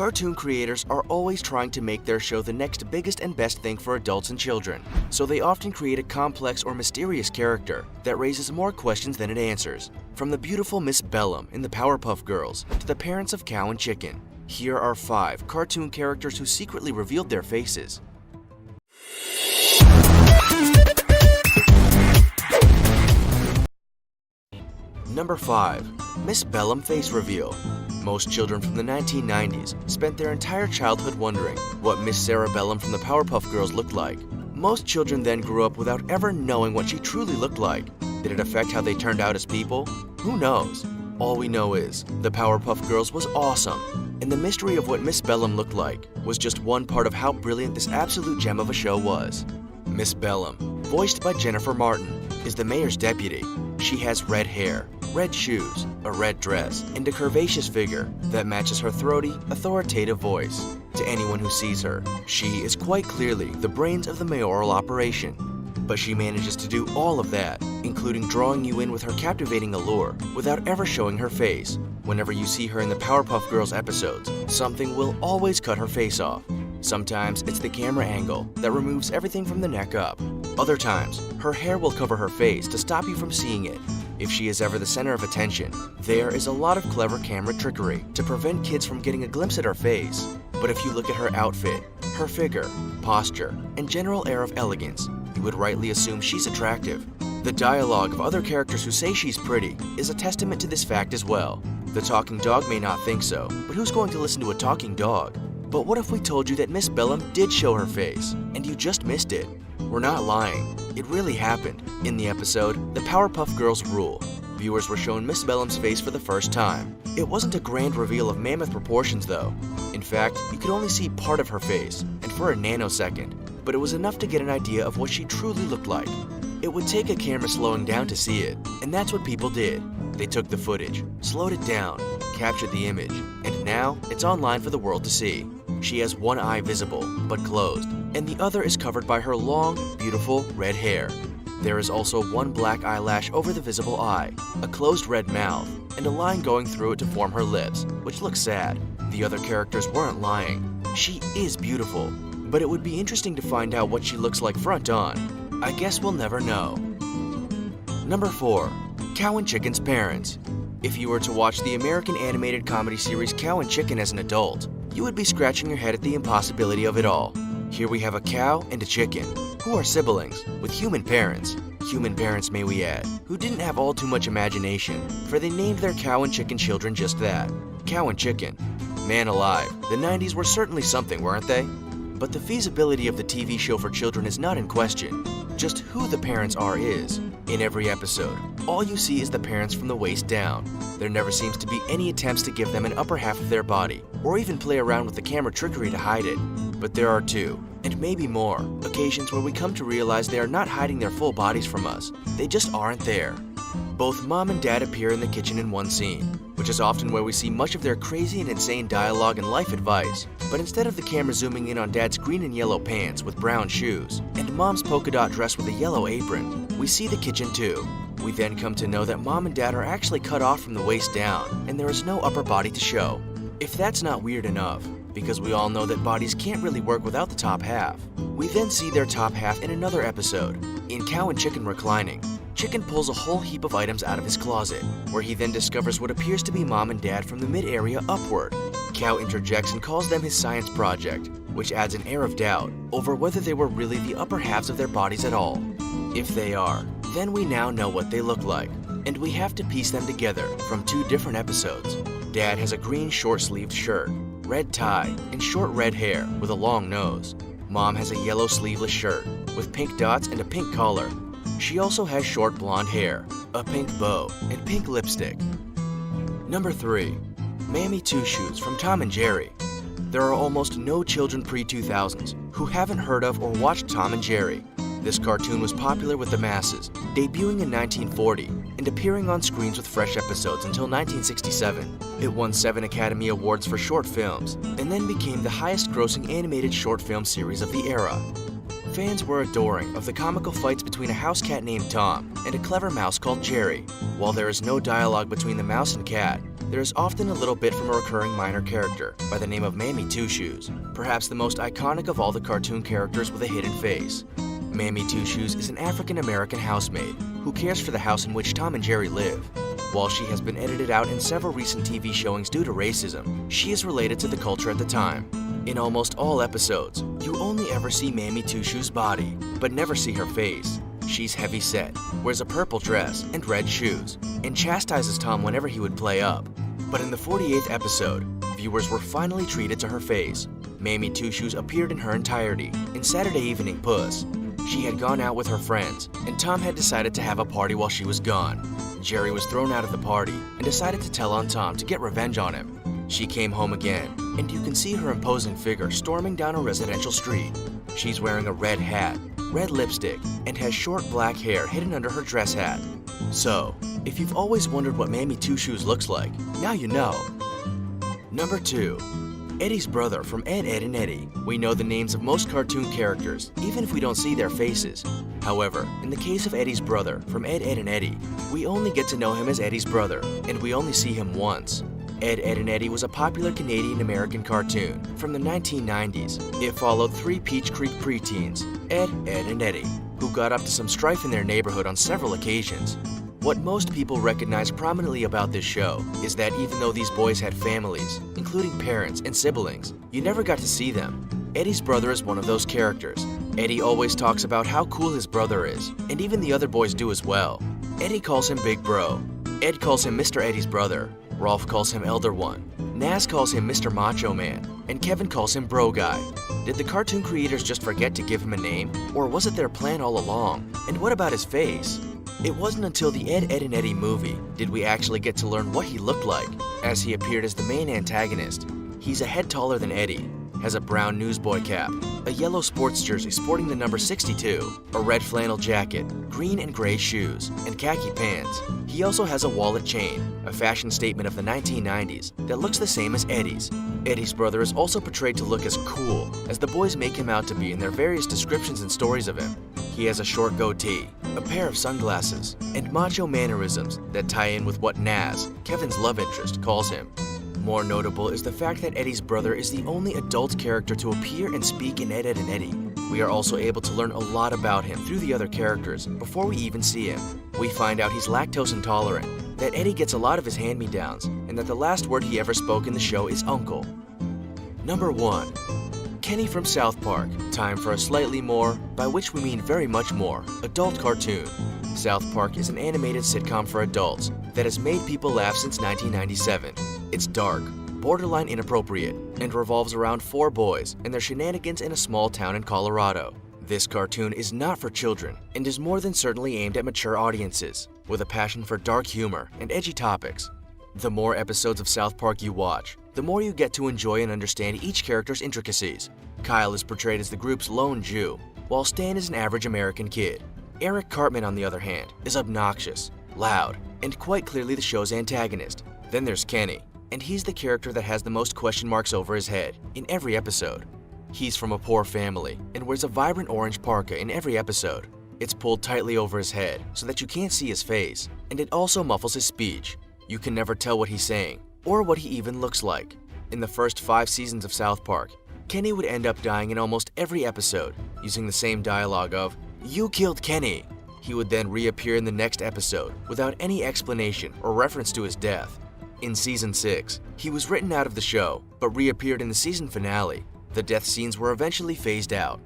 Cartoon creators are always trying to make their show the next biggest and best thing for adults and children, so they often create a complex or mysterious character that raises more questions than it answers. From the beautiful Miss Bellum in the Powerpuff Girls to the parents of Cow and Chicken, here are 5 cartoon characters who secretly revealed their faces. Number 5. Miss Bellum Face Reveal. Most children from the 1990s spent their entire childhood wondering what Miss Sarah Bellum from the Powerpuff Girls looked like. Most children then grew up without ever knowing what she truly looked like. Did it affect how they turned out as people? Who knows? All we know is the Powerpuff Girls was awesome, and the mystery of what Miss Bellum looked like was just one part of how brilliant this absolute gem of a show was. Miss Bellum, voiced by Jennifer Martin, is the mayor's deputy. She has red hair, red shoes, a red dress, and a curvaceous figure that matches her throaty, authoritative voice. To anyone who sees her, she is quite clearly the brains of the mayoral operation. But she manages to do all of that, including drawing you in with her captivating allure, without ever showing her face. Whenever you see her in the Powerpuff Girls episodes, something will always cut her face off. Sometimes it's the camera angle that removes everything from the neck up. Other times, her hair will cover her face to stop you from seeing it. If she is ever the center of attention, there is a lot of clever camera trickery to prevent kids from getting a glimpse at her face. But if you look at her outfit, her figure, posture, and general air of elegance, you would rightly assume she's attractive. The dialogue of other characters who say she's pretty is a testament to this fact as well. The talking dog may not think so, but who's going to listen to a talking dog? But what if we told you that Miss Bellum did show her face, and you just missed it? We're not lying. It really happened. In the episode, The Powerpuff Girls Rule, viewers were shown Miss Bellum's face for the first time. It wasn't a grand reveal of mammoth proportions though. In fact, you could only see part of her face, and for a nanosecond, but it was enough to get an idea of what she truly looked like. It would take a camera slowing down to see it, and that's what people did. They took the footage, slowed it down, captured the image, and now it's online for the world to see. She has one eye visible, but closed, and the other is covered by her long, beautiful red hair. There is also one black eyelash over the visible eye, a closed red mouth, and a line going through it to form her lips, which looks sad. The other characters weren't lying. She is beautiful, but it would be interesting to find out what she looks like front on. I guess we'll never know. Number 4. Cow and Chicken's parents. If you were to watch the American animated comedy series Cow and Chicken as an adult, you would be scratching your head at the impossibility of it all. Here we have a cow and a chicken, who are siblings, with human parents. Human parents, may we add, who didn't have all too much imagination, for they named their cow and chicken children just that, Cow and Chicken. Man alive, the 90s were certainly something, weren't they? But the feasibility of the TV show for children is not in question. Just who the parents are is. In every episode, all you see is the parents from the waist down. There never seems to be any attempts to give them an upper half of their body, or even play around with the camera trickery to hide it. But there are 2, and maybe more, occasions where we come to realize they are not hiding their full bodies from us. They just aren't there. Both Mom and Dad appear in the kitchen in one scene, which is often where we see much of their crazy and insane dialogue and life advice. But instead of the camera zooming in on Dad's green and yellow pants with brown shoes, and Mom's polka dot dress with a yellow apron, we see the kitchen too. We then come to know that Mom and Dad are actually cut off from the waist down, and there is no upper body to show. If that's not weird enough, because we all know that bodies can't really work without the top half, we then see their top half in another episode. In Cow and Chicken Reclining, Chicken pulls a whole heap of items out of his closet, where he then discovers what appears to be Mom and Dad from the mid-area upward. Cow interjects and calls them his science project, which adds an air of doubt over whether they were really the upper halves of their bodies at all. If they are, then we now know what they look like, and we have to piece them together from 2 different episodes. Dad has a green short-sleeved shirt, red tie, and short red hair with a long nose. Mom has a yellow sleeveless shirt with pink dots and a pink collar. She also has short blonde hair, a pink bow, and pink lipstick. Number 3. Mamie Twoshoes from Tom and Jerry. There are almost no children pre-2000s who haven't heard of or watched Tom and Jerry. This cartoon was popular with the masses, debuting in 1940 and appearing on screens with fresh episodes until 1967. It won 7 Academy Awards for short films, and then became the highest-grossing animated short film series of the era. Fans were adoring of the comical fights between a house cat named Tom and a clever mouse called Jerry. While there is no dialogue between the mouse and cat, there is often a little bit from a recurring minor character by the name of Mamie Twoshoes, perhaps the most iconic of all the cartoon characters with a hidden face. Mamie Twoshoes is an African-American housemaid who cares for the house in which Tom and Jerry live. While she has been edited out in several recent TV showings due to racism, she is related to the culture at the time. In almost all episodes, you only ever see Mamie Twoshoes' body, but never see her face. She's heavy-set, wears a purple dress and red shoes, and chastises Tom whenever he would play up. But in the 48th episode, viewers were finally treated to her face. Mamie Twoshoes appeared in her entirety in Saturday Evening Puss. She had gone out with her friends, and Tom had decided to have a party while she was gone. Jerry was thrown out of the party and decided to tell on Tom to get revenge on him. She came home again, and you can see her imposing figure storming down a residential street. She's wearing a red hat, red lipstick, and has short black hair hidden under her dress hat. So, if you've always wondered what Mamie Twoshoes looks like, now you know. Number 2. Eddie's brother from Ed, Edd and Eddy. We know the names of most cartoon characters, even if we don't see their faces. However, in the case of Eddie's brother from Ed, Edd and Eddy, we only get to know him as Eddie's brother, and we only see him once. Ed, Edd and Eddy was a popular Canadian-American cartoon from the 1990s. It followed 3 Peach Creek preteens, Ed, Edd and Eddy, who got up to some strife in their neighborhood on several occasions. What most people recognize prominently about this show is that even though these boys had families, including parents and siblings, you never got to see them. Eddie's brother is one of those characters. Eddie always talks about how cool his brother is, and even the other boys do as well. Eddie calls him Big Bro. Ed calls him Mr. Eddie's brother. Rolf calls him Elder One. Naz calls him Mr. Macho Man. And Kevin calls him Bro Guy. Did the cartoon creators just forget to give him a name? Or was it their plan all along? And what about his face? It wasn't until the Ed, Edd and Eddy movie did we actually get to learn what he looked like, as he appeared as the main antagonist. He's a head taller than Eddie, has a brown newsboy cap, a yellow sports jersey sporting the number 62, a red flannel jacket, green and gray shoes, and khaki pants. He also has a wallet chain, a fashion statement of the 1990s that looks the same as Eddie's. Eddie's brother is also portrayed to look as cool as the boys make him out to be in their various descriptions and stories of him. He has a short goatee, a pair of sunglasses, and macho mannerisms that tie in with what Naz, Kevin's love interest, calls him. More notable is the fact that Eddie's brother is the only adult character to appear and speak in Ed, Edd and Eddy. We are also able to learn a lot about him through the other characters before we even see him. We find out he's lactose intolerant, that Eddie gets a lot of his hand-me-downs, and that the last word he ever spoke in the show is uncle. Number 1. Kenny from South Park. Time for a slightly more, by which we mean very much more, adult cartoon. South Park is an animated sitcom for adults that has made people laugh since 1997. It's dark, borderline inappropriate, and revolves around 4 boys and their shenanigans in a small town in Colorado. This cartoon is not for children and is more than certainly aimed at mature audiences, with a passion for dark humor and edgy topics. The more episodes of South Park you watch, the more you get to enjoy and understand each character's intricacies. Kyle is portrayed as the group's lone Jew, while Stan is an average American kid. Eric Cartman, on the other hand, is obnoxious, loud, and quite clearly the show's antagonist. Then there's Kenny, and he's the character that has the most question marks over his head in every episode. He's from a poor family and wears a vibrant orange parka in every episode. It's pulled tightly over his head so that you can't see his face, and it also muffles his speech. You can never tell what he's saying, or what he even looks like. In the first 5 seasons of South Park, Kenny would end up dying in almost every episode, using the same dialogue of, "You killed Kenny." He would then reappear in the next episode without any explanation or reference to his death. In Season 6, he was written out of the show, but reappeared in the season finale. The death scenes were eventually phased out.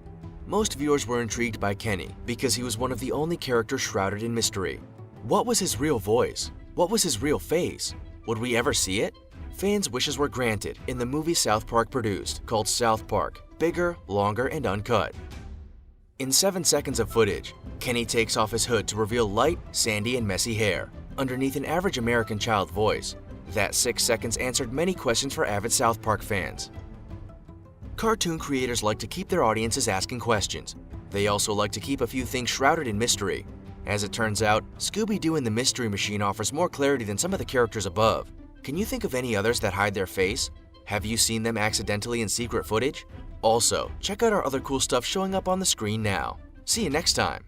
Most viewers were intrigued by Kenny because he was one of the only characters shrouded in mystery. What was his real voice? What was his real face? Would we ever see it? Fans' wishes were granted in the movie South Park produced, called South Park, Bigger, Longer, and Uncut. In 7 seconds of footage, Kenny takes off his hood to reveal light, sandy, and messy hair, underneath an average American child voice. That 6 seconds answered many questions for avid South Park fans. Cartoon creators like to keep their audiences asking questions. They also like to keep a few things shrouded in mystery. As it turns out, Scooby-Doo and the Mystery Machine offers more clarity than some of the characters above. Can you think of any others that hide their face? Have you seen them accidentally in secret footage? Also, check out our other cool stuff showing up on the screen now. See you next time!